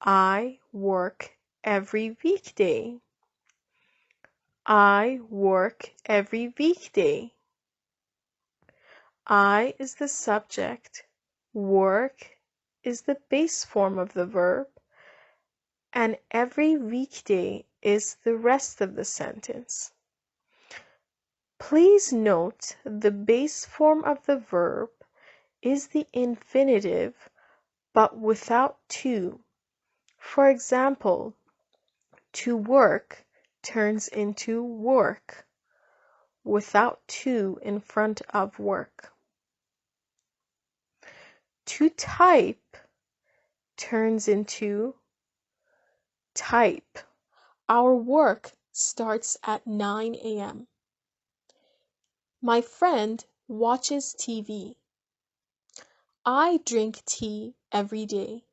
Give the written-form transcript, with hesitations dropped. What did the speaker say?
I work every weekday. I work every weekday. I is the subject, work is the base form of the verb, and every weekday is the rest of the sentence. Please note the base form of the verb is the infinitive but without to. For example, to work turns into work without to in front of work. To type turns into type. Our work starts at 9 a.m. My friend watches TV. I drink tea every day.